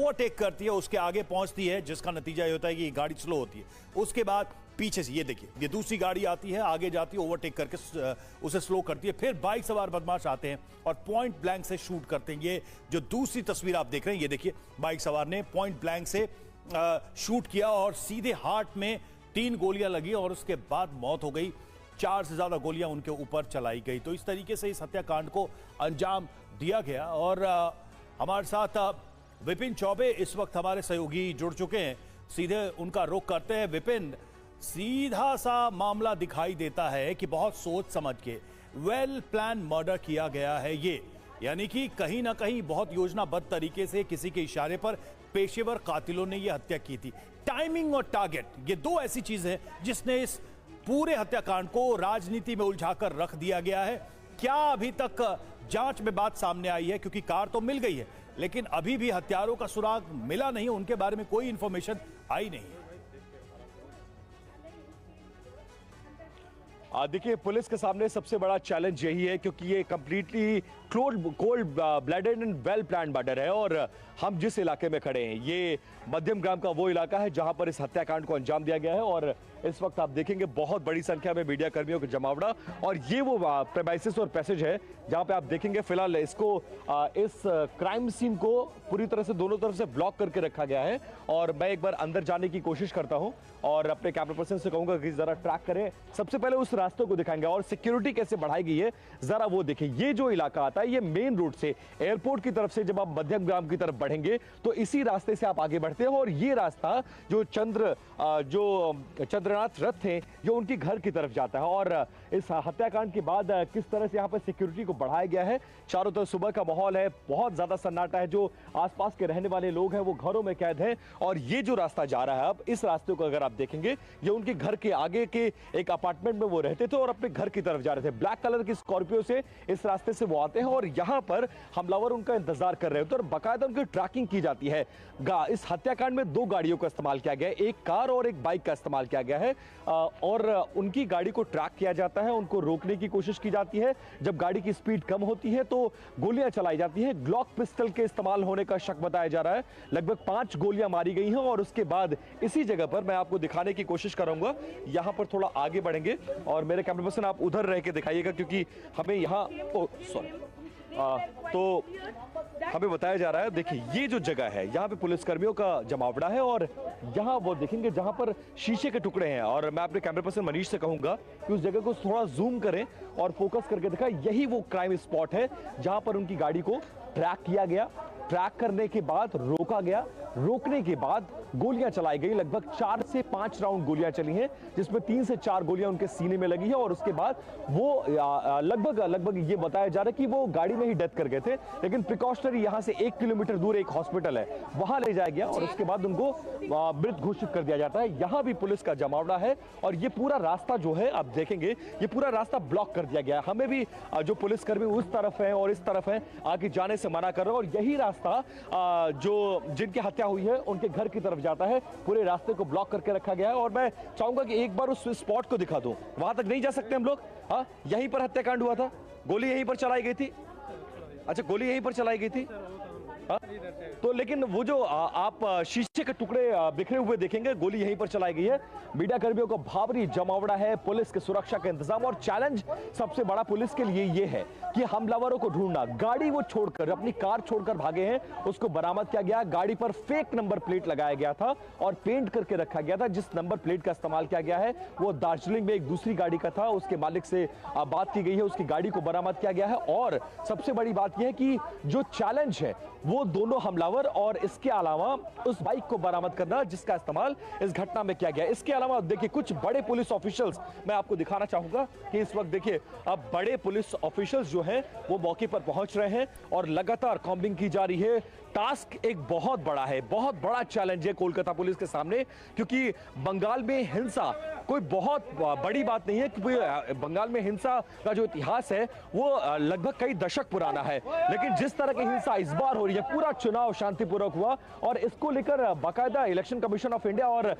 Overtake करती है, उसके आगे पहुंचती है, जिसका नतीजा ये होता है कि गाड़ी स्लो होती है। उसके बाद पीछे से ये देखिए, ये दूसरी गाड़ी आती है, आगे जाती है, ओवरटेक करके उसे स्लो करती है। फिर बाइक सवार बदमाश आते हैं और पॉइंट ब्लैंक से शूट करते हैं। ये जो दूसरी तस्वीर आप देख रहे हैं, ये देखिए, बाइक सवार ने पॉइंट ब्लैंक से शूट किया और सीधे हार्ट में 3 गोलियां लगी और उसके बाद मौत हो गई। 4 से ज्यादा गोलियां उनके ऊपर चलाई गई। तो इस तरीके से इस हत्याकांड को अंजाम दिया गया। और हमारे साथ विपिन चौबे इस वक्त हमारे सहयोगी जुड़ चुके हैं, सीधे उनका रुख करते हैं। विपिन, सीधा सा मामला दिखाई देता है कि बहुत सोच समझ के वेल प्लान मर्डर किया गया है ये, यानी कि कहीं ना कहीं बहुत योजनाबद्ध तरीके से किसी के इशारे पर पेशेवर कातिलों ने यह हत्या की थी। टाइमिंग और टारगेट, ये दो ऐसी चीजें हैं जिसने इस पूरे हत्याकांड को राजनीति में उलझाकर रख दिया गया है। क्या अभी तक जांच में बात सामने आई है? क्योंकि कार तो मिल गई है, लेकिन अभी भी हत्यारों का सुराग मिला नहीं, उनके बारे में कोई इंफॉर्मेशन आई नहीं है। देखिए, पुलिस के सामने सबसे बड़ा चैलेंज यही है, क्योंकि ये completely cold blooded and well planned murder है। और हम जिस इलाके में खड़े हैं, ये मध्यम ग्राम का वो इलाका है जहां पर इस हत्याकांड को अंजाम दिया गया है। और इस वक्त आप देखेंगे बहुत बड़ी संख्या में मीडिया कर्मियों का जमावड़ा, और ये वो प्रेमाइसिस और पैसेज है जहां पे आप देखेंगे फिलहाल इसको इस क्राइम सीन को पूरी तरह से दोनों तरफ से ब्लॉक करके रखा गया है। और मैं एक बार अंदर जाने की कोशिश करता हूं और अपने कैमरा पर्सन से कहूंगा कि जरा ट्रैक करें। सबसे पहले उस रास्ते को दिखाएंगे और सिक्योरिटी कैसे बढ़ाई गई है जरा वो देखें। ये जो इलाका आता है, ये मेन रोड से एयरपोर्ट की तरफ से जब आप मध्यम ग्राम की तरफ बढ़ेंगे तो इसी रास्ते से आप आगे बढ़ते हो। और ये रास्ता जो चंद्रनाथ रथ थे, जो उनके घर की तरफ जाता है। और इस हत्याकांड के बाद किस तरह से यहाँ पर सिक्योरिटी को बढ़ाया गया है, चारों तरफ सुबह का माहौल है, बहुत ज्यादा सन्नाटा है। जो आसपास के रहने वाले लोग हैं वो घरों में कैद हैं। और ये जो रास्ता जा रहा है, अब इस रास्ते को अगर आप देखेंगे, ये उनके घर के आगे के एक अपार्टमेंट में वो रहते थे और अपने घर की तरफ जा रहे थे। ब्लैक कलर की स्कॉर्पियो से इस रास्ते से वो आते हैं और यहाँ पर हमलावर उनका इंतजार कर रहे होते हैं और बाकायदा उनकी ट्रैकिंग की जाती है। इस हत्याकांड में 2 गाड़ियों का इस्तेमाल किया गया है, एक कार और एक बाइक का इस्तेमाल किया गया है। और उनकी गाड़ी को ट्रैक किया जाता है, उनको रोकने की कोशिश की जाती है। जब गाड़ी की स्पीड कम होती है तो गोलियां चलाई जाती है। ग्लॉक पिस्टल के इस्तेमाल होने का शक बताया जा रहा है। लगभग 5 गोलियां मारी गई हैं। और उसके बाद इसी जगह पर मैं आपको दिखाने की कोशिश करूंगा, यहां पर थोड़ा आगे बढ़ेंगे और मेरे कैमरा पर्सन आप उधर रह के दिखाइएगा, क्योंकि हमें यहां तो हमें बताया जा रहा है। देखिए, ये जो जगह है, यहाँ पे पुलिसकर्मियों का जमावड़ा है और यहाँ वो देखेंगे जहाँ पर शीशे के टुकड़े हैं। और मैं अपने कैमरा पर्सन मनीष से कहूंगा कि उस जगह को थोड़ा जूम करें और फोकस करके दिखाएं। यही वो क्राइम स्पॉट है जहाँ पर उनकी गाड़ी को ट्रैक किया गया। ट्रैक करने के बाद रोका गया, रोकने के बाद गोलियां चलाई गई। लगभग 4 से 5 राउंड गोलियां चली हैं, जिसमें 3 से 4 गोलियां उनके सीने में लगी है। और उसके बाद वो लगभग ये बताया जा रहा है कि वो गाड़ी में ही डेथ कर गए थे। लेकिन प्रिकॉशनरी यहां से 1 किलोमीटर दूर एक हॉस्पिटल है, वहां ले जाया गया और उसके बाद उनको मृत घोषित कर दिया जाता है। यहां भी पुलिस का जमावड़ा है और ये पूरा रास्ता जो है आप देखेंगे, ये पूरा रास्ता ब्लॉक कर दिया गया है। हमें भी जो पुलिसकर्मी उस तरफ है और इस तरफ है, आगे जाने से मना कर रहे हैं। और यही रास्ता जो जिनकी हत्या हुई है उनके घर की तरफ जाता है। पूरे रास्ते को ब्लॉक करके रखा गया है। और मैं चाहूंगा कि एक बार उस स्पॉट को दिखा दूं। वहां तक नहीं जा सकते हम लोग? हाँ, यहीं पर हत्याकांड हुआ था, गोली यहीं पर चलाई गई थी। अच्छा, गोली यहीं पर चलाई गई थी। तो लेकिन वो जो आप शीशे के टुकड़े बिखरे हुए देखेंगे, गोली यहीं पर चलाई गई है। मीडिया कर्मियों का भारी जमावड़ा है, पुलिस की सुरक्षा का इंतजाम। और चैलेंज सबसे बड़ा पुलिस के लिए यह है कि हमलावरों को ढूंढना। गाड़ी वो छोड़कर, अपनी कार छोड़कर भागे हैं, उसको बरामद किया गया। गाड़ी पर फेक नंबर प्लेट लगाया गया था और पेंट करके रखा गया था। जिस नंबर प्लेट का इस्तेमाल किया गया है वो दार्जिलिंग में एक दूसरी गाड़ी का था। उसके मालिक से बात की गई है, उसकी गाड़ी को बरामद किया गया है। और सबसे बड़ी बात यह है कि जो चैलेंज है वो दोनों हमलावर और इसके अलावा उस बाइक को बरामद करना जिसका इस्तेमाल इस घटना में किया गया। इसके अलावा देखिए, कुछ बड़े पुलिस ऑफिशियल्स मैं आपको दिखाना चाहूंगा कि इस वक्त देखिए, अब बड़े पुलिस ऑफिशियल्स जो हैं वो मौके पर पहुंच रहे हैं और लगातार कॉम्बिंग की जा रही है। टास्क एक बहुत बड़ा है, बहुत बड़ा चैलेंज है कोलकाता पुलिस के सामने, क्योंकि बंगाल में हिंसा कोई बहुत बड़ी बात नहीं है कि बंगाल में हिंसा का जो इतिहास है वो लगभग कई दशक पुराना है, लेकिन जिस तरह की हिंसा इस बार हो रही है, पूरा चुनाव शांतिपूर्वक हुआ और इसको लेकर बाकायदा इलेक्शन कमीशन ऑफ इंडिया और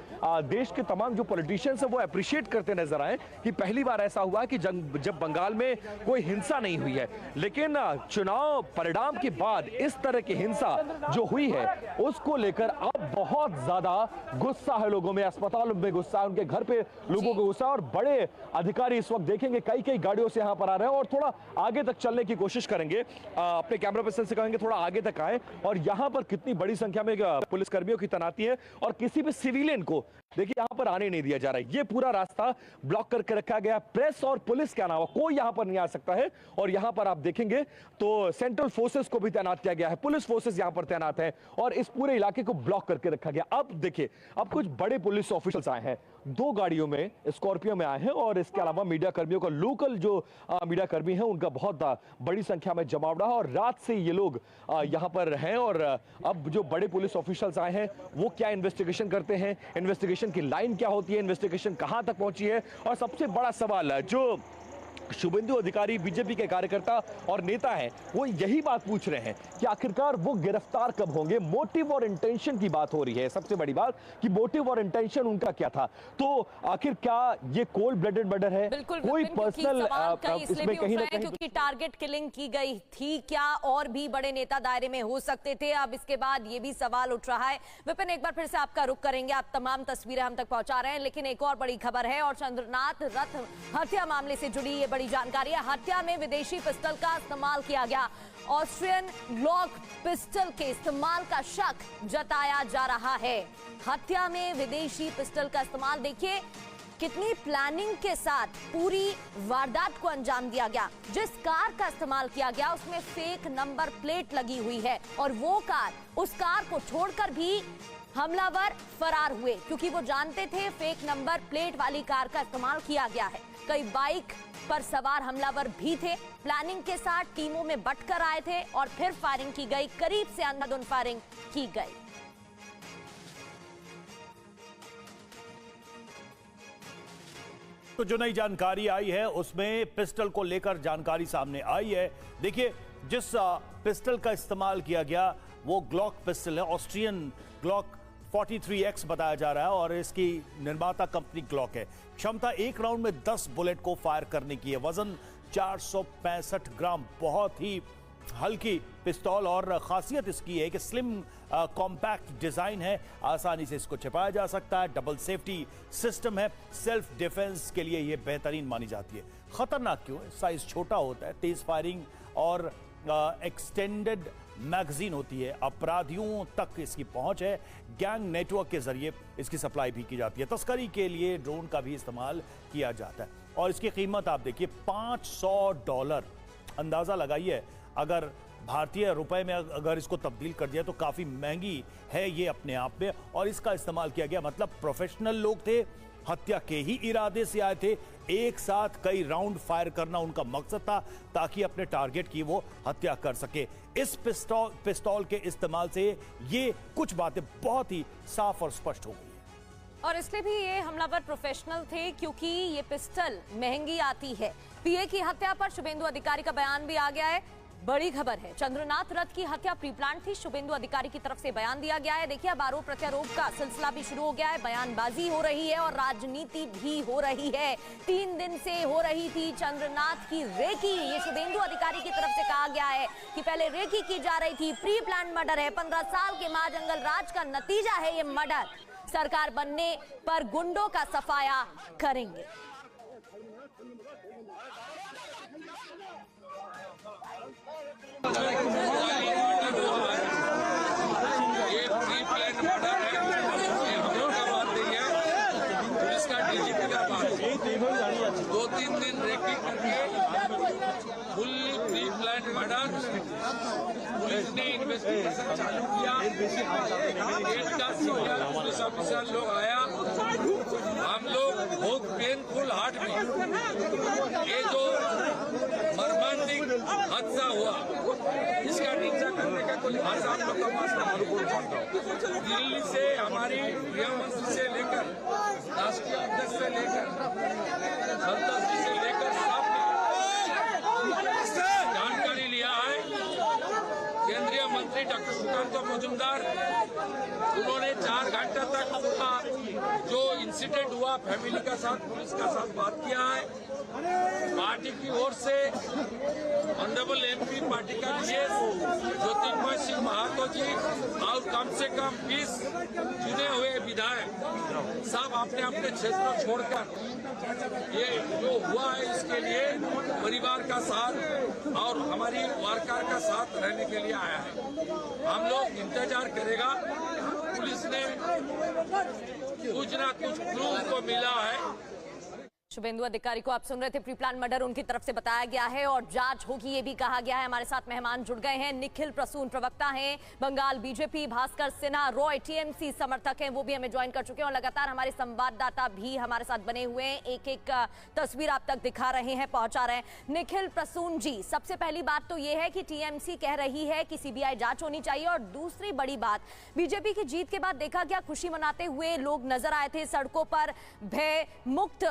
देश के तमाम जो पॉलिटिशियंस हैं वो अप्रिशिएट करते नजर आए कि पहली बार ऐसा हुआ कि जब बंगाल में कोई हिंसा नहीं हुई है। लेकिन चुनाव परिणाम के बाद इस तरह की हिंसा जो हुई है उसको लेकर अब बहुत ज्यादा गुस्सा है लोगों में, अस्पतालों में गुस्सा है, उनके घर पे लोगों को गुस्सा, और बड़े अधिकारी इस वक्त देखेंगे कई गाड़ियों से यहां पर आ रहे हैं और थोड़ा आगे तक चलने की कोशिश करेंगे। अपने कैमरा पर्सन से कहेंगे थोड़ा आगे तक आए, और यहां पर कितनी बड़ी संख्या में पुलिस कर्मियों की तैनाती है और किसी भी सिविलियन को देखिए यहां पर आने नहीं दिया जा रहा है। ये पूरा रास्ता ब्लॉक करके रखा गया, प्रेस और पुलिस के अलावा कोई यहां पर नहीं आ सकता है। और यहां पर आप देखेंगे तो सेंट्रल फोर्सेस को भी तैनात किया गया है, पुलिस फोर्सेस यहां पर तैनात है और इस पूरे इलाके को ब्लॉक करके रखा गया। अब देखिए अब कुछ बड़े पुलिस ऑफिशियल्स आए हैं, 2 गाड़ियों में स्कॉर्पियो में आए हैं, और इसके अलावा मीडिया कर्मियों का, लोकल जो मीडिया कर्मी हैं उनका बहुत बड़ी संख्या में जमाव रहा, और रात से ये लोग यहां पर हैं। और अब जो बड़े पुलिस ऑफिशियल्स आए हैं वो क्या इन्वेस्टिगेशन करते हैं, इन्वेस्टिगेशन की लाइन क्या होती है, इन्वेस्टिगेशन कहां तक पहुंची है, और सबसे बड़ा सवाल जो शुभेंदु अधिकारी बीजेपी के कार्यकर्ता और नेता हैं वो यही बात पूछ रहे हैं कि आखिरकार वो गिरफ्तार कब होंगे। मोटिव और इंटेंशन की बात हो रही है, सबसे बड़ी बात कि मोटिव और इंटेंशन उनका क्या था। तो आखिर क्या ये कोल्ड ब्लडेड मर्डर है, कोई पर्सनल इसमें कहीं ना कहीं क्योंकि टारगेट किलिंग की गई थी, क्या और भी बड़े नेता दायरे में हो सकते थे? अब इसके बाद ये भी सवाल उठ रहा है। विपिन, एक बार फिर से आपका रुख करेंगे, आप तमाम तस्वीरें हम तक पहुंचा रहे हैं, लेकिन एक और बड़ी खबर है और चंद्रनाथ रथ हत्या मामले से जुड़ी ये बड़ी जानकारी है। हत्या में विदेशी पिस्टल का इस्तेमाल किया गया, ऑस्ट्रियन ग्लॉक पिस्टल के इस्तेमाल का शक जताया जा रहा है। हत्या में विदेशी पिस्टल का इस्तेमाल, देखिए कितनी प्लानिंग के साथ पूरी वारदात को अंजाम दिया गया। जिस कार का इस्तेमाल किया गया उसमें फेक नंबर प्लेट लगी हुई है, और वो कार, उस कार को छोड़कर भी हमलावर फरार हुए, क्योंकि वो जानते थे फेक नंबर प्लेट वाली कार का इस्तेमाल किया गया है। कई बाइक पर सवार हमलावर भी थे, प्लानिंग के साथ टीमों में बंटकर आए थे और फिर फायरिंग की गई, करीब से अंधाधुंध फायरिंग की गई। तो जो नई जानकारी आई है उसमें पिस्टल को लेकर जानकारी सामने आई है। देखिए जिस पिस्टल का इस्तेमाल किया गया वो ग्लॉक पिस्टल है, ऑस्ट्रियन ग्लॉक 43X बताया जा रहा है, और इसकी निर्माता कंपनी ग्लॉक है। क्षमता 1 राउंड में 10 बुलेट को फायर करने की है। वजन 465 ग्राम, बहुत ही हल्की पिस्तौल, और खासियत इसकी है कि स्लिम कॉम्पैक्ट डिजाइन है, आसानी से इसको छिपाया जा सकता है, डबल सेफ्टी सिस्टम है, सेल्फ डिफेंस के लिए यह बेहतरीन मानी जाती है। खतरनाक क्यों है? साइज छोटा होता है, तेज फायरिंग और एक्सटेंडेड मैगजीन होती है, अपराधियों तक इसकी पहुंच है, गैंग नेटवर्क के जरिए इसकी सप्लाई भी की जाती है, तस्करी के लिए ड्रोन का भी इस्तेमाल किया जाता है। और इसकी कीमत आप देखिए $500, अंदाजा लगाइए अगर भारतीय रुपए में अगर इसको तब्दील कर दिया तो काफी महंगी है ये अपने आप में। और इसका इस्तेमाल किया गया, मतलब प्रोफेशनल लोग थे, हत्या के ही इरादे से आए थे, एक साथ कई राउंड फायर करना उनका मकसद था ताकि अपने टारगेट की वो हत्या कर सके। इस पिस्तौल के इस्तेमाल से ये कुछ बातें बहुत ही साफ और स्पष्ट हो गई है। और इसलिए भी ये हमलावर प्रोफेशनल थे क्योंकि ये पिस्टल महंगी आती है। पीए की हत्या पर शुभेंदु अधिकारी का बयान भी आ गया है। बड़ी खबर है, चंद्रनाथ रथ की हत्या प्री प्लान थी, शुभेंदु अधिकारी की तरफ से बयान दिया गया है। देखिए अब आरोप प्रत्यारोप का सिलसिला भी शुरू हो गया है, बयानबाजी हो रही है और राजनीति भी हो रही है। 3 दिन से हो रही थी चंद्रनाथ की रेकी, ये शुभेंदु अधिकारी की तरफ से कहा गया है कि पहले रेकी की जा रही थी, प्री प्लान मर्डर है, 15 साल के महाजंगल राज का नतीजा है ये मर्डर। सरकार बनने पर गुंडों का सफाया करेंगे। ये प्री प्लान मर्डर है, ये हम लोग का बात नहीं है, पुलिस का डीजीपी का बात है। 2-3 दिन रेकी करके full pre plan murder, police ने इन्वेस्टिगेशन चालू किया। 8 का सीनियर पुलिस ऑफिसर लोग आया, हम लोग बहुत पेनफुल हार्ट में ये जो मर्मांतिक हादसा हुआ इसका निंदा करने का कोई आज आप लोग का पास दिल्ली से हमारी गृह मंत्री से लेकर राष्ट्रीय अध्यक्ष से लेकर संसद जी से लेकर सबने जानकारी लिया है। केंद्रीय मंत्री डॉक्टर सुकांत मुजुमदार, उन्होंने 4 घंटे तक पूरा जो इंसिडेंट हुआ फैमिली का साथ, पुलिस का साथ बात किया है। पार्टी की ओर से ऑनरेबल एमपी पार्टी का विशेष ज्योतिर्मय सिंह महातो जी और कम से कम 20 चुने हुए विधायक सब अपने अपने क्षेत्र छोड़कर ये जो हुआ है इसके लिए परिवार का साथ और हमारी वार्कर का साथ रहने के लिए आया है। हम लोग इंतजार करेगा। पुलिस ने कुछ ना कुछ क्लू को मिला है। शुभेंदु अधिकारी को आप सुन रहे थे। प्री प्लान मर्डर उनकी तरफ से बताया गया है और जांच होगी ये भी कहा गया है। हमारे साथ मेहमान जुड़ गए हैं। निखिल प्रसून प्रवक्ता हैं बंगाल बीजेपी, भास्कर सिन्हा रॉय टीएमसी समर्थक हैं, वो भी हमें ज्वाइन कर चुके हैं और लगातार हमारे संवाददाता भी हमारे साथ बने हुए हैं, एक एक तस्वीर आप तक दिखा रहे हैं, पहुंचा रहे हैं। निखिल प्रसून जी, सबसे पहली बात तो ये है कि टीएमसी कह रही है कि सीबीआई जांच होनी चाहिए और दूसरी बड़ी बात, बीजेपी की जीत के बाद देखा गया खुशी मनाते हुए लोग नजर आए थे सड़कों पर, भय मुक्त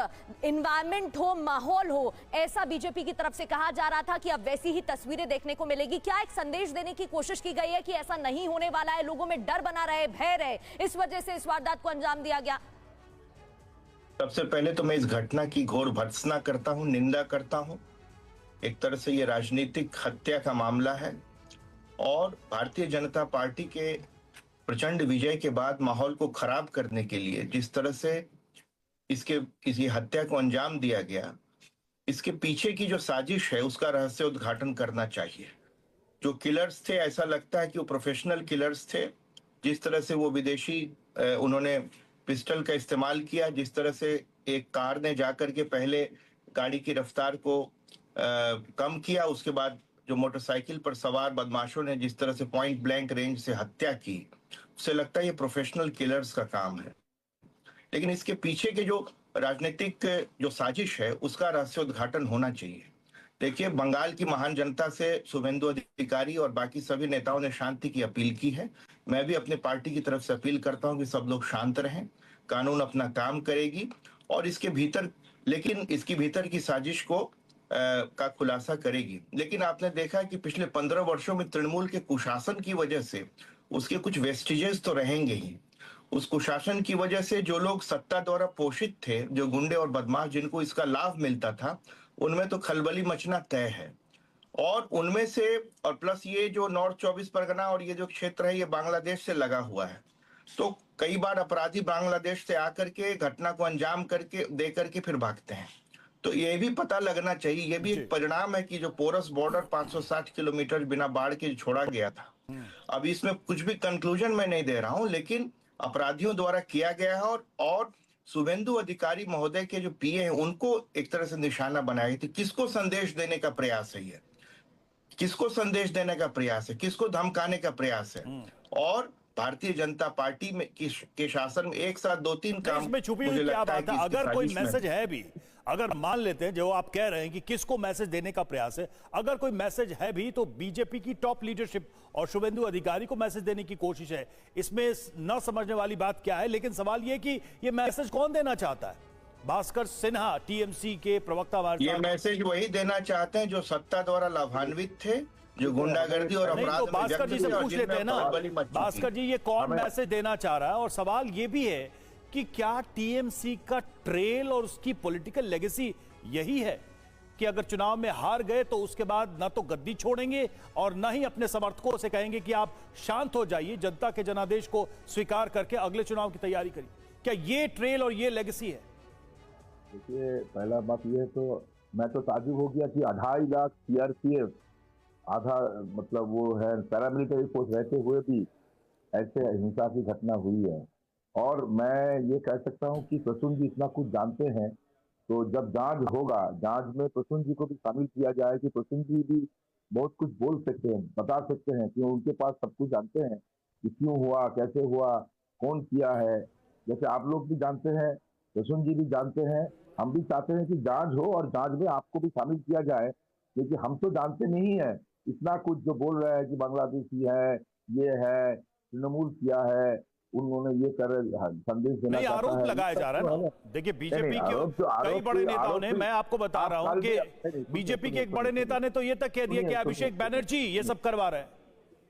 एनवायरनमेंट हो, माहौल हो, ऐसा बीजेपी की तरफ से कहा जा रहा था कि अब वैसी ही तस्वीरें देखने को मिलेगी। क्या एक संदेश देने की कोशिश की गई है कि ऐसा नहीं होने वाला है, लोगों में डर बना रहे, भय रहे, इस वजह से इस वारदात को अंजाम दिया गया? सबसे पहले तो मैं इस घटना की घोर भर्त्सना करता हूं, निंदा करता हूं। एक तरह से ये राजनीतिक हत्या का मामला है और भारतीय जनता पार्टी के प्रचंड विजय के बाद माहौल को खराब करने के लिए जिस तरह से इसी हत्या को अंजाम दिया गया, इसके पीछे की जो साजिश है उसका रहस्य उद्घाटन करना चाहिए। जो किलर्स थे, ऐसा लगता है कि वो प्रोफेशनल किलर्स थे। जिस तरह से वो विदेशी उन्होंने पिस्टल का इस्तेमाल किया, जिस तरह से एक कार ने जाकर के पहले गाड़ी की रफ्तार को कम किया, उसके बाद जो मोटरसाइकिल पर सवार बदमाशों ने जिस तरह से पॉइंट ब्लैंक रेंज से हत्या की, उससे लगता है ये प्रोफेशनल किलर्स का काम है। लेकिन इसके पीछे के जो राजनीतिक जो साजिश है उसका रहस्य उद्घाटन होना चाहिए। देखिए, बंगाल की महान जनता से शुभेंदु अधिकारी और बाकी सभी नेताओं ने शांति की अपील की है। मैं भी अपने पार्टी की तरफ से अपील करता हूं कि सब लोग शांत रहें, कानून अपना काम करेगी और इसके भीतर की साजिश को का खुलासा करेगी। लेकिन आपने देखा कि पिछले 15 वर्षों में तृणमूल के कुशासन की वजह से उसके कुछ वेस्टिजेस तो रहेंगे ही। उस कुशासन की वजह से जो लोग सत्ता द्वारा पोषित थे, जो गुंडे और बदमाश जिनको इसका लाभ मिलता था, उनमें तो खलबली मचना तय है। और उनमें से और प्लस ये जो नॉर्थ 24 परगना और ये जो क्षेत्र है, ये बांग्लादेश से लगा हुआ है। तो कई बार अपराधी बांग्लादेश से आकर के घटना को अंजाम दे करके फिर भागते हैं। तो ये भी पता लगना चाहिए, ये भी एक परिणाम है कि जो पोरस बॉर्डर 560 किलोमीटर बिना बाढ़ के छोड़ा गया था। अब इसमें कुछ भी कंक्लूजन मैं नहीं दे रहा हूं, लेकिन अपराधियों द्वारा किया गया है और शुभेंदु अधिकारी महोदय के जो पीए हैं उनको एक तरह से निशाना बनाया गया। किसको संदेश देने का प्रयास है ये? किसको संदेश देने का प्रयास है? किसको धमकाने का प्रयास है? और भारतीय जनता पार्टी में के शासन में एक साथ 2-3 काम इसमें छुपी हुई क्या बात है? अगर कोई मैसेज है भी, अगर मान लेते हैं जो आप कह रहे हैं कि किसको मैसेज देने का प्रयास है, अगर कोई मैसेज है भी तो बीजेपी की टॉप लीडरशिप और शुभेंदु अधिकारी को मैसेज देने की कोशिश है। इसमें न समझने वाली बात क्या है, लेकिन सवाल यह कि ये मैसेज कौन देना चाहता है? भास्कर सिन्हा टीएमसी के प्रवक्ता ये मैसेज वही देना चाहते हैं जो सत्ता द्वारा लाभान्वित थे, जो गुंडागर्दी और अपराध में भास्कर जी से पूछ लेते हैं ना, भास्कर जी ये कौन मैसेज देना चाह रहा है? और सवाल ये भी है कि क्या टीएमसी का ट्रेल और उसकी पॉलिटिकल लेगेसी यही है कि अगर चुनाव में हार गए तो उसके बाद ना तो गद्दी छोड़ेंगे और ना ही अपने समर्थकों से कहेंगे कि आप शांत हो जाइए, जनता के जनादेश को स्वीकार करके अगले चुनाव की तैयारी करिए? क्या ये ट्रेल और ये लेगेसी है? देखिए, पहला बात ये तो मैं तो ताजुब हो गया कि 2.5 लाख सीआरपीएफ, आधा मतलब वो है पैरामिलिट्री फोर्स रहते हुए भी ऐसे हिंसा की घटना हुई है। और मैं ये कह सकता हूं कि प्रसून जी इतना कुछ जानते हैं, तो जब जांच होगा, जांच में प्रसून जी को भी शामिल किया जाए कि प्रसून जी भी बहुत कुछ बोल सकते हैं, बता सकते हैं, कि उनके पास सब कुछ जानते हैं कि क्यों हुआ, कैसे हुआ, कौन किया है। जैसे आप लोग भी जानते हैं, प्रसून जी भी जानते हैं, हम भी चाहते हैं कि जांच हो और जांच में आपको भी शामिल किया जाए, क्योंकि हम तो जानते नहीं है इतना कुछ जो बोल रहे हैं कि बांग्लादेशी है, ये है, तृणमूल किया है, उन्होंने ये कर संदेश देना नहीं, चाहता आरोप है। लगाया जा रहा है ना। देखिए बीजेपी के कई बड़े नेताओं ने, मैं आपको बता रहा हूं कि बीजेपी के एक बड़े नेता ने तो ये तक कह दिया कि अभिषेक बैनर्जी ये सब करवा रहे हैं।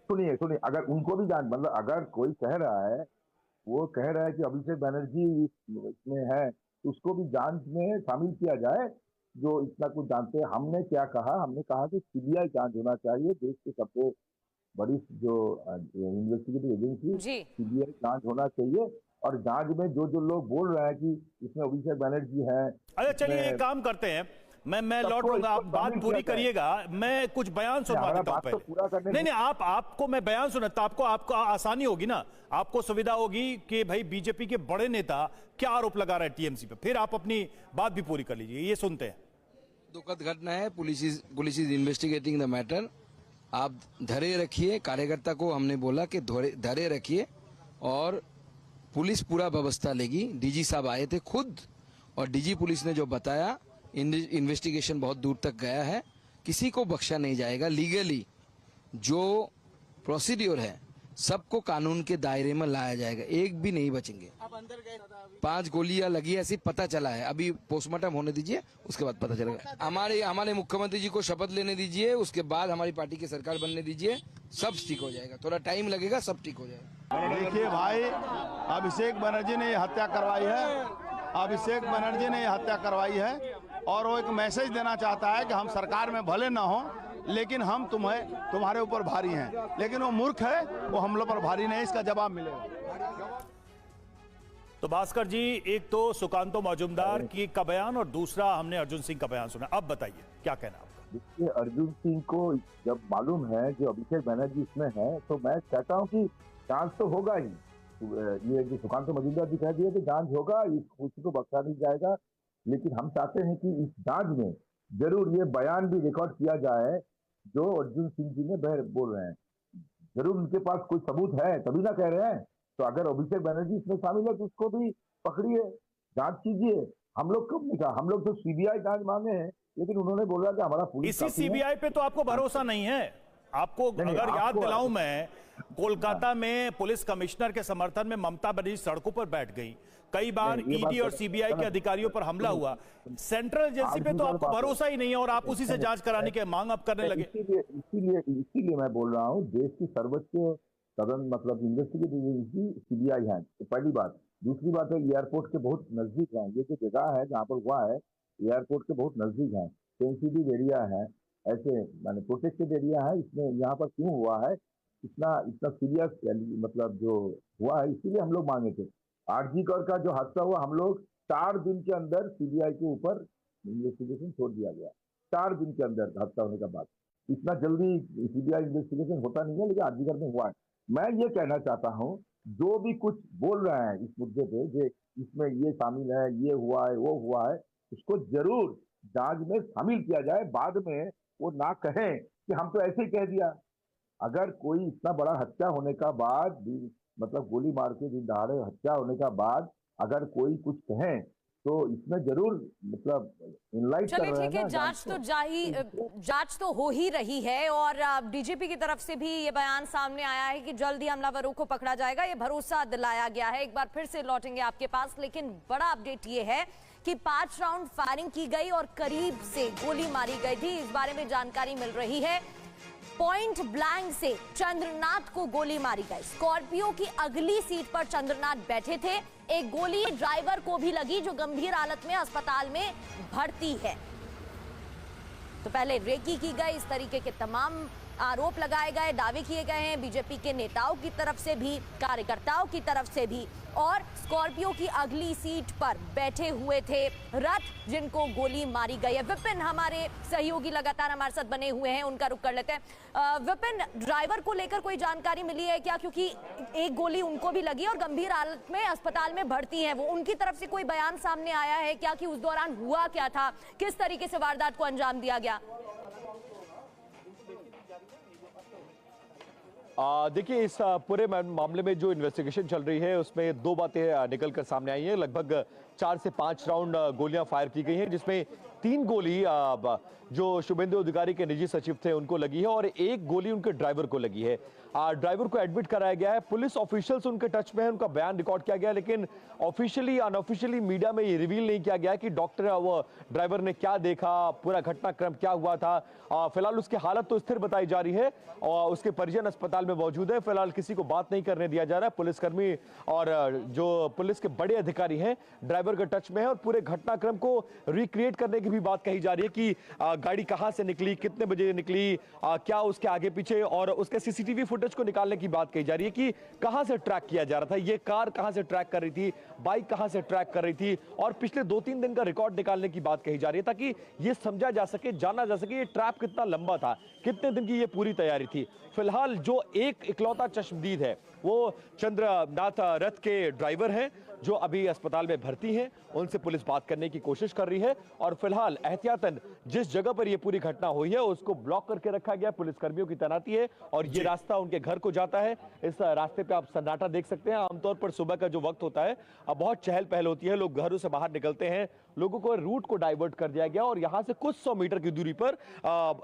सुनिए, अगर उनको भी जान, मतलब अगर कोई कह रहा है, वो कह रहा है कि अभिषेक बैनर्जी इसमें है, तो उसको भी जांच में शामिल किया जाए, जो इतना कुछ जानते हैं। हमने क्या कहा, हमने कहा कि सीबीआई जांच होना चाहिए, देश के सबसे बड़ी जो इन्वेस्टिगेटिव एजेंसी सीबीआई जांच होना चाहिए, और जांच में जो जो लोग बोल रहे हैं कि इसमें अभिषेक बैनर्जी है। अच्छा चलिए एक काम करते हैं, मैं लौट लूंगा, आप बात पूरी करिएगा, मैं कुछ बयान सुनवा देता हूं पहले। नहीं, आपको मैं बयान सुनाता, आपको आसानी होगी ना, आपको सुविधा होगी कि भाई बीजेपी के बड़े नेता क्या आरोप लगा रहे हैं टीएमसी पे, फिर आप अपनी बात भी पूरी कर लीजिए। ये सुनते हैं। दुखद घटना है, police is investigating the matter. आप धैर्य रखिए, कार्यकर्ता को हमने बोला कि धैर्य रखिए और पुलिस पूरा व्यवस्था लेगी। डीजी साहब आए थे खुद, और डीजी पुलिस ने जो बताया, इन्वेस्टिगेशन बहुत दूर तक गया है, किसी को बख्शा नहीं जाएगा। लीगली जो प्रोसीड्योर है सबको कानून के दायरे में लाया जाएगा, एक भी नहीं बचेंगे। 5 गोलियां लगी ऐसी पता चला है, अभी पोस्टमार्टम होने दीजिए, उसके बाद पता चलेगा। हमारे मुख्यमंत्री जी को शपथ लेने दीजिए, उसके बाद हमारी पार्टी की सरकार बनने दीजिए, सब ठीक हो जाएगा। थोड़ा टाइम लगेगा, सब ठीक हो जाएगा। देखिए भाई, अभिषेक बनर्जी ने हत्या करवाई है, अभिषेक बनर्जी ने हत्या करवाई है, और वो एक मैसेज देना चाहता है कि हम सरकार में भले ना हो, लेकिन हम तुम्हारे ऊपर भारी हैं। लेकिन वो मूर्ख है, वो हम लोग पर भारी नहीं, इसका जवाब मिलेगा। तो भास्कर जी, एक तो सुकांतो मजूमदार की का बयान और दूसरा हमने अर्जुन सिंह का बयान सुना, अब बताइए क्या कहना आपका। देखिए, अर्जुन सिंह को जब मालूम है कि अभिषेक बैनर्जी इसमें है, तो मैं कहता हूँ कि जांच तो होगा ही। ये जो सुकांतो मजूमदार जी कह दिए कि जांच होगा, किसी को बख्शा नहीं जाएगा। लेकिन हम चाहते हैं कि इस जांच में जरूर ये बयान भी रिकॉर्ड किया जाए जो अर्जुन सिंह जी ने बोल रहे हैं। जरूर उनके पास कोई सबूत है, तभी ना कह रहे हैं। तो अगर अभिषेक बैनर्जी इसमें शामिल है तो उसको भी पकड़िए, जांच कीजिए। हम लोग कब नहीं कहा, हम लोग तो सीबीआई जांच मांगे हैं, लेकिन उन्होंने बोला कि हमारा पुलिस इसी सीबीआई पे तो आपको भरोसा नहीं है। आपको अगर याद दिलाऊं, मैं कोलकाता में पुलिस कमिश्नर के समर्थन में ममता बनर्जी सड़कों पर बैठ गई, कई बार ईडी और सीबीआई के अधिकारियों पर हमला हुआ। सेंट्रल एजेंसी पे तो आपको भरोसा ही नहीं है, और आप उसी से जांच कराने की मांग अब करने लगे। इसीलिए मैं बोल रहा हूँ, देश की सर्वोच्च सदन मतलब इन्वेस्टिगेटिव एजेंसी सीबीआई है, तो पहली बात। दूसरी बात है, एयरपोर्ट के बहुत नजदीक है, ये जो जगह है जहाँ पर हुआ है, एयरपोर्ट के बहुत नजदीक है, सेंसिटिव एरिया है, ऐसे माने प्रोटेक्टेड एरिया है। इसमें यहाँ पर क्यों हुआ है, इतना सीरियस मतलब जो हुआ है, इसीलिए हम लोग मांगे थे। आरजी कर का जो हादसा हुआ, हम लोग 4 दिन के अंदर सीबीआई के ऊपर इन्वेस्टिगेशन छोड़ दिया गया। 4 दिन के अंदर हादसा होने के बाद, इतना जल्दी सीबीआई इन्वेस्टिगेशन होता नहीं है, लेकिन आरजी कर में हुआ है। मैं ये कहना चाहता हूँ, जो भी कुछ बोल रहे हैं इस मुद्दे पे, जो इसमें ये शामिल है, ये हुआ है, वो हुआ है, उसको जरूर जांच में शामिल किया जाए। बाद में वो ना कहें कि हम तो ऐसे ही कह दिया। अगर कोई इतना बड़ा हत्या होने का बाद, मतलब गोली मार के दिन दहाड़े हत्या होने का बाद अगर कोई कुछ कहे, तो इसमें जरूर मतलब इनलाइट कर रहे हैं ना। जांच तो हो ही रही है, और डीजीपी की तरफ से भी ये बयान सामने आया है कि जल्द ही हमलावरों को पकड़ा जाएगा, ये भरोसा दिलाया गया है। एक बार फिर से लौटेंगे आपके पास, लेकिन बड़ा अपडेट ये है कि 5 राउंड फायरिंग की गई और करीब से गोली मारी गई थी, इस बारे में जानकारी मिल रही है। पॉइंट ब्लैंक से चंद्रनाथ को गोली मारी गई। स्कॉर्पियो की अगली सीट पर चंद्रनाथ बैठे थे। एक गोली ड्राइवर को भी लगी, जो गंभीर हालत में अस्पताल में भर्ती है। तो पहले रेकी की गई, इस तरीके के तमाम आरोप लगाए गए, दावे किए गए हैं बीजेपी के नेताओं की तरफ से भी, कार्यकर्ताओं की तरफ से भी। और स्कॉर्पियो की अगली सीट पर बैठे हुए थे रथ, जिनको गोली मारी गई है। विपिन, हमारे सहयोगी लगातार हमारे साथ बने हुए हैं, उनका रुख कर लेते हैं। विपिन, ड्राइवर को लेकर कोई जानकारी मिली है क्या? क्योंकि एक गोली उनको भी लगी और गंभीर हालत में अस्पताल में भर्ती है वो, उनकी तरफ से कोई बयान सामने आया है क्या कि उस दौरान हुआ क्या था, किस तरीके से वारदात को अंजाम दिया गया? देखिए, इस पूरे मामले में जो इन्वेस्टिगेशन चल रही है उसमें 2 बातें निकल कर सामने आई हैं। लगभग 4 से 5 राउंड गोलियां फायर की गई हैं, जिसमें 3 गोली जो शुभेंदु अधिकारी के निजी सचिव थे उनको लगी है और 1 गोली उनके ड्राइवर को लगी है। ड्राइवर को एडमिट कराया गया है। पुलिस ऑफिशियल्स उनके टच में है, उनका बयान रिकॉर्ड किया गया है, लेकिन ऑफिशियली अनऑफिशियली मीडिया में ये रिवील नहीं किया गया है कि डॉक्टर वो ड्राइवर ने क्या देखा, पूरा घटनाक्रम क्या हुआ था। फिलहाल उसकी हालत तो स्थिर बताई जा रही है और उसके परिजन अस्पताल में मौजूद है। फिलहाल किसी को बात नहीं करने दिया जा रहा है। पुलिसकर्मी और जो पुलिस के बड़े अधिकारी हैं ड्राइवर के टच में है और पूरे घटनाक्रम को रिक्रिएट करने की भी बात कही जा रही है कि गाड़ी कहां से निकली, कितने बजे निकली, क्या उसके आगे पीछे, और उसके सीसीटीवी फुटेज को निकालने की बात कही जा रही है कि कहां से ट्रैक किया जा रहा था, ये कार कहां से ट्रैक कर रही थी, बाइक कहां से ट्रैक कर रही थी, और पिछले 2-3 दिन का रिकॉर्ड निकालने की बात कही जा रही है ताकि ये समझा जा सके, जाना जा सके ये ट्रैप कितना लंबा था, कितने दिन की ये पूरी तैयारी थी। फिलहाल जो एक इकलौता चश्मदीद है वो चंद्रनाथ रथ के ड्राइवर हैं जो अभी अस्पताल में भर्ती हैं। उनसे पुलिस बात करने की कोशिश कर रही है और फिलहाल एहतियातन जिस जगह पर यह पूरी घटना हुई है उसको ब्लॉक करके रखा गया, पुलिसकर्मियों की तैनाती है और ये रास्ता उनके घर को जाता है। इस रास्ते पे आप सन्नाटा देख सकते हैं। आमतौर पर सुबह का जो वक्त होता है अब बहुत चहल पहल होती है, लोग घरों से बाहर निकलते हैं, लोगों को रूट को डाइवर्ट कर दिया गया और यहां से कुछ 100 मीटर की दूरी पर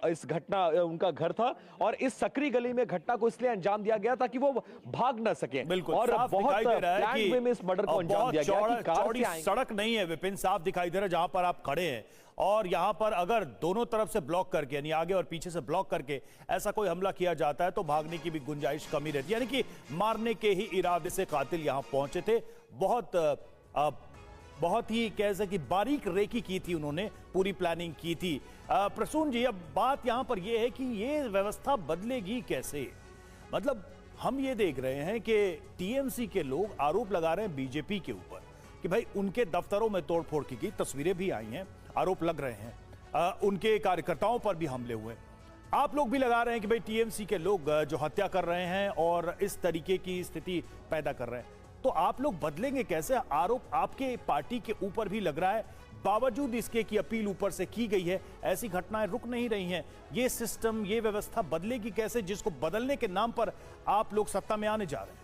इस घटना उनका घर था और इस सकरी गली में घटना को इसलिए अंजाम दिया गया ताकि वो भाग न सके। बिल्कुल और साफ बहुत दिखाई दे रहा है कि में इस मर्डर को अंजाम दिया गया कि कार चौड़ी से आएंगे। सड़क नहीं है विपिन, साफ दिखाई दे रहा है जहां पर आप खड़े हैं और यहां पर अगर दोनों तरफ से ब्लॉक करके यानी आगे और पीछे से ब्लॉक करके ऐसा कोई हमला किया जाता है तो भागने की भी गुंजाइश कम ही रहती है, यानी कि मारने के ही इरादे से कातिल यहां पहुंचे थे। बहुत ही कैसे कि बारीक रेकी की थी उन्होंने, पूरी प्लानिंग की थी। प्रसून जी, अब बात यहां पर यह है कि ये व्यवस्था बदलेगी कैसे? मतलब हम ये देख रहे हैं कि टीएमसी के लोग आरोप लगा रहे हैं बीजेपी के ऊपर कि भाई उनके दफ्तरों में तोड़फोड़ की गई, तस्वीरें भी आई हैं, आरोप लग रहे हैं, उनके कार्यकर्ताओं पर भी हमले हुए। आप लोग भी लगा रहे हैं कि भाई टीएमसी के लोग जो हत्या कर रहे हैं और इस तरीके की स्थिति पैदा कर रहे हैं, तो आप लोग बदलेंगे कैसे? आरोप आपके पार्टी के ऊपर भी लग रहा है, बावजूद इसके कि अपील ऊपर से की गई है, ऐसी घटनाएं रुक नहीं रही हैं। ये सिस्टम, ये व्यवस्था बदलेगी कैसे जिसको बदलने के नाम पर आप लोग सत्ता में आने जा रहे हैं?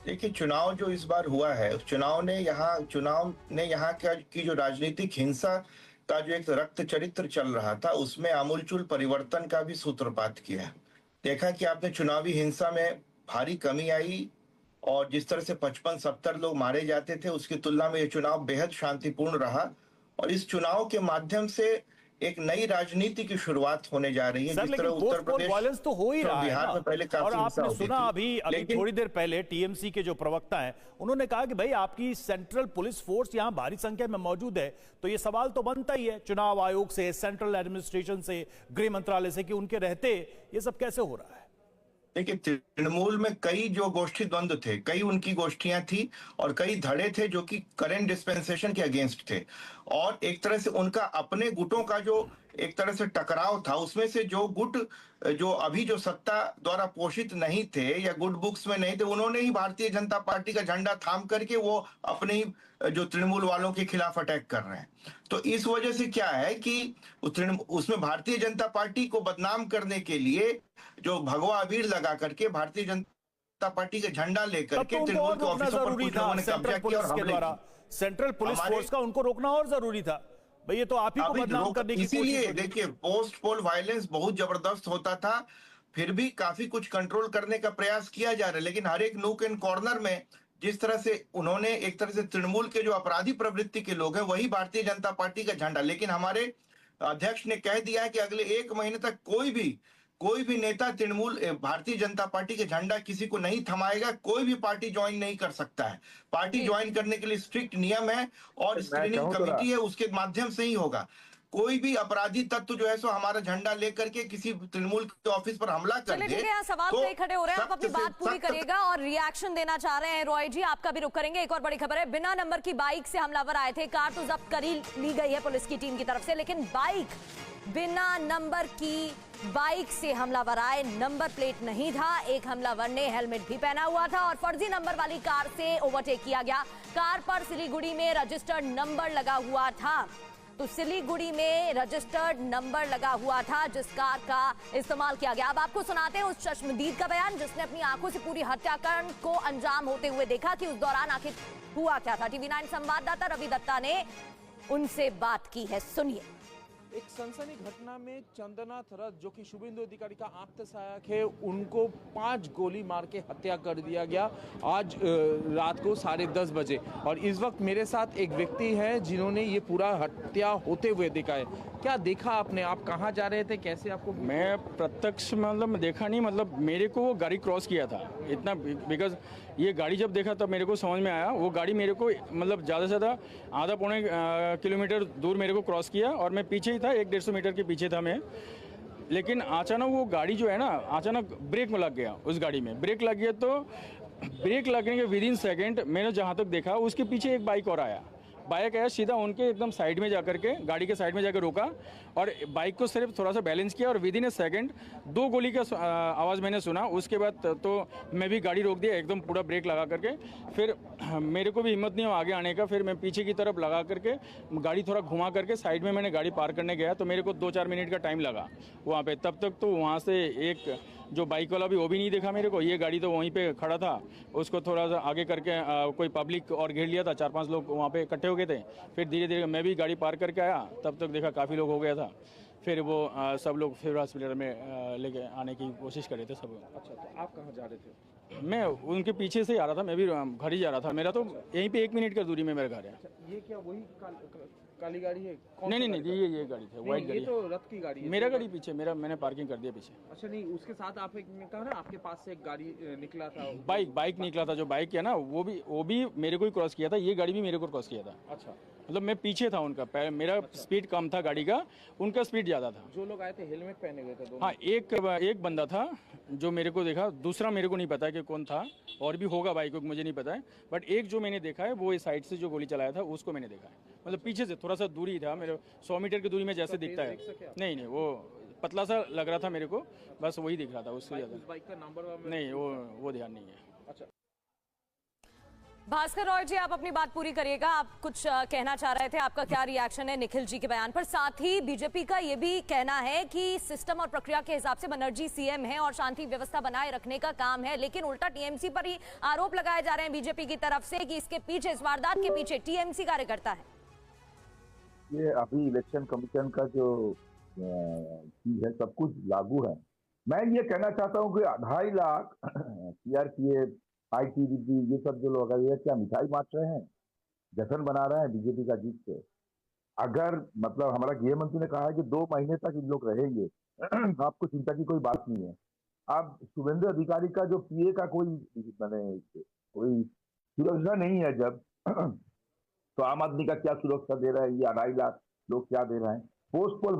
देखिए, चुनाव जो इस बार हुआ है, उस चुनाव ने यहाँ की जो राजनीतिक हिंसा का जो एक रक्त चरित्र चल रहा था उसमें आमूलचूल परिवर्तन का भी सूत्रपात किया है। देखा कि आपने चुनावी हिंसा में भारी कमी आई और जिस तरह से 55-70 लोग मारे जाते थे उसकी तुलना में ये चुनाव बेहद शांतिपूर्ण रहा और इस चुनाव के माध्यम से एक नई राजनीति की शुरुआत होने जा रही है। जिस तरह उत्तर प्रदेश वायलेंस तो हो ही रहा है बिहार में पहले काफी और आपने सुना अभी थोड़ी देर पहले टीएमसी के जो प्रवक्ता हैं उन्होंने कहा कि भाई आपकी सेंट्रल पुलिस फोर्स यहां भारी संख्या में मौजूद है, तो ये सवाल तो बनता ही है चुनाव आयोग से, सेंट्रल एडमिनिस्ट्रेशन से, गृह मंत्रालय से कि उनके रहते ये सब कैसे हो रहा है? देखिए, तृणमूल में कई जो गोष्ठी द्वंद्व थे, कई उनकी गोष्ठियां थी और कई धड़े थे जो कि करंट डिस्पेंसेशन के अगेंस्ट थे और एक तरह से उनका अपने गुटों का जो एक तरह से टकराव था, उसमें से जो गुट जो अभी जो सत्ता द्वारा पोषित नहीं थे या गुड बुक्स में नहीं थे, उन्होंने ही भारतीय जनता पार्टी का झंडा थाम करके वो अपने ही जो तृणमूल वालों के खिलाफ अटैक कर रहे हैं। तो इस वजह से क्या है कि उसमें भारतीय जनता पार्टी को बदनाम करने के लिए जो भगवा अबीर लगा करके भारतीय जनता पार्टी का झंडा लेकर के तृणमूल के ऑफिसों पर कुछ लोगों ने कब्जा किया और हमले किए। सेंट्रल पुलिस फोर्स का उनको रोकना और जरूरी था भाई, ये तो आप ही को बदनाम करने की कोशिश। इसीलिए देखिए, पोस्ट पोल वायलेंस बहुत जबरदस्त होता था, फिर भी काफी कुछ कंट्रोल करने का प्रयास किया जा रहा है, लेकिन हर एक नूक एंड कॉर्नर में जिस तरह से उन्होंने एक तरह से तृणमूल के जो अपराधी प्रवृत्ति के लोग हैं वही भारतीय जनता पार्टी का झंडा, लेकिन हमारे अध्यक्ष ने कह दिया है कि अगले 1 महीने तक कोई भी नेता तृणमूल भारतीय जनता पार्टी के झंडा किसी को नहीं थमाएगा, कोई भी पार्टी ज्वाइन नहीं कर सकता है। पार्टी ज्वाइन करने के लिए स्ट्रिक्ट नियम है और स्क्रीनिंग कमेटी है, उसके माध्यम से ही होगा। कोई भी अपराधी तत्व जो है सो हमारा झंडा लेकर के किसी तृणमूल के ऑफिस पर हमला कर दे, सवाल तो खड़े हो रहे हैं, आप अपनी बात पूरी करिएगा और रिएक्शन देना चाह रहे हैं। रॉय जी, आपका भी रुख करेंगे। एक और बड़ी खबर है, बिना नंबर की बाइक से हमलावर आए थे, कार तो जब्त कर ली गई है पुलिस की टीम की तरफ से, लेकिन बाइक, बिना नंबर की बाइक से हमलावर आए, नंबर प्लेट नहीं था, एक हमलावर ने हेलमेट भी पहना हुआ था और फर्जी नंबर वाली कार से ओवरटेक किया गया। कार पर सिलीगुड़ी में रजिस्टर्ड नंबर लगा हुआ था, तो सिलीगुड़ी में रजिस्टर्ड नंबर लगा हुआ था जिस कार का इस्तेमाल किया गया। अब आपको सुनाते हैं उस चश्मदीद का बयान जिसने अपनी आंखों से पूरी हत्याकांड को अंजाम होते हुए देखा कि उस दौरान आखिर हुआ क्या था। टीवी 9 संवाददाता रवि दत्ता ने उनसे बात की है, सुनिए। एक सनसनी घटना में चंद्रनाथ रथ जो कि शुभेंदु अधिकारी का आप्त सहायक है, उनको 5 गोली मार के हत्या कर दिया गया आज रात को 10:30 बजे। और इस वक्त मेरे साथ एक व्यक्ति है जिन्होंने ये पूरा हत्या होते हुए देखा है। क्या देखा आपने? आप कहाँ जा रहे थे, कैसे आपको? मैं प्रत्यक्ष मतलब देखा नहीं, मतलब मेरे को वो गाड़ी क्रॉस किया था इतना, बिकॉज ये गाड़ी जब देखा तब मेरे को समझ में आया वो गाड़ी मेरे को मतलब ज़्यादा से ज़्यादा आधा पौने किलोमीटर दूर मेरे को क्रॉस किया और मैं पीछे ही था, 150 मीटर के पीछे था मैं। लेकिन अचानक वो गाड़ी जो है ना, अचानक ब्रेक में लग गया, उस गाड़ी में ब्रेक लग गया। तो ब्रेक लगने के विदिन सेकेंड मैंने जहाँ तक देखा उसके पीछे एक बाइक और आया, बाइक आया सीधा उनके एकदम साइड में जाकर के, गाड़ी के साइड में जाकर रोका और बाइक को सिर्फ थोड़ा सा बैलेंस किया और विदिन ए सेकंड 2 गोली का आवाज़ मैंने सुना। उसके बाद तो मैं भी गाड़ी रोक दिया, एकदम पूरा ब्रेक लगा करके। फिर मेरे को भी हिम्मत नहीं हो आगे आने का, फिर मैं पीछे की तरफ लगा करके गाड़ी थोड़ा घुमा करके साइड में मैंने गाड़ी पार्क करने गया। तो मेरे को 2-4 मिनट का टाइम लगा वहाँ पर। तब तक तो वहाँ से एक जो बाइक वाला भी वो भी नहीं देखा मेरे को, ये गाड़ी तो वहीं पे खड़ा था, उसको थोड़ा सा आगे करके कोई पब्लिक और घेर लिया था, 4-5 लोग वहाँ पे इकट्ठे हो गए थे। फिर धीरे धीरे मैं भी गाड़ी पार करके आया, तब तक देखा काफ़ी लोग हो गया था। फिर वो सब लोग फिर हॉस्पिटल में लेके आने की कोशिश कर रहे थे सब। अच्छा, तो आप कहाँ जा रहे थे? मैं उनके पीछे से ही आ रहा था, मैं भी घर ही जा रहा था। मेरा तो यहीं पे 1 मिनट की दूरी में मेरा घर है। अच्छा, ये क्या वही काली गाड़ी है? नहीं, ये गाड़ी है, व्हाइट गाड़ी। ये तो रथ की गाड़ी है। मेरा गाड़ी पीछे, मैंने पार्किंग कर दिया पीछे। अच्छा, नहीं उसके साथ आप एक कहा ना आपके पास से एक गाड़ी निकला था, बाइक निकला था। जो बाइक है ना वो भी मेरे को ही क्रॉस किया था, ये गाड़ी भी मेरे को क्रॉस किया था। अच्छा, मतलब मैं पीछे था उनका, मेरा स्पीड कम था गाड़ी का, उनका स्पीड ज़्यादा था। जो लोग आए थे हेलमेट पहने हुए थे दोनों? हाँ, एक बंदा था जो मेरे को देखा, दूसरा मेरे को नहीं पता कि कौन था, और भी होगा बाइक को मुझे नहीं पता है। बट एक जो मैंने देखा है वो इस साइड से जो गोली चलाया था उसको मैंने देखा है, मतलब पीछे से थोड़ा सा दूरी था मेरे, 100 मीटर की दूरी में जैसे दिखता है। नहीं, वो पतला सा लग रहा था मेरे को, बस वही दिख रहा था, उससे ज़्यादा बाइक का नंबर नहीं, वो ध्यान नहीं है। अच्छा, भास्कर रॉय जी, आप अपनी बात पूरी करिएगा। आप कुछ कहना चाह रहे थे, आपका क्या रिएक्शन है निखिल जी के बयान पर? साथ ही बीजेपी का ये भी कहना है कि सिस्टम और प्रक्रिया के हिसाब से बनर्जी सीएम है और शांति व्यवस्था बनाए रखने का काम है, लेकिन उल्टा टीएमसी पर ही आरोप लगाए जा रहे हैं बीजेपी की तरफ से कि इसके पीछे, इस वारदात के पीछे टीएमसी कार्यकर्ता है। ये अभी इलेक्शन कमीशन का जो चीज है सब कुछ लागू है। मैं ये कहना चाहता हूँ कि 2.5 लाख सीआरपीएफ, आईटीबीपी, ये सब जो लोग ये क्या मिठाई बांट रहे हैं, जश्न बना रहे हैं बीजेपी का जीत से। अगर मतलब हमारा गृह मंत्री ने कहा है कि 2 महीने तक इन लोग रहेंगे, आपको चिंता की कोई बात नहीं है। अब शुभेंदु अधिकारी का जो पीए का कोई सुरक्षा नहीं है, जब तो आम आदमी का क्या सुरक्षा दे रहा है? ये 2.5 लाख लोग क्या दे रहे हैं? पोस्ट पोल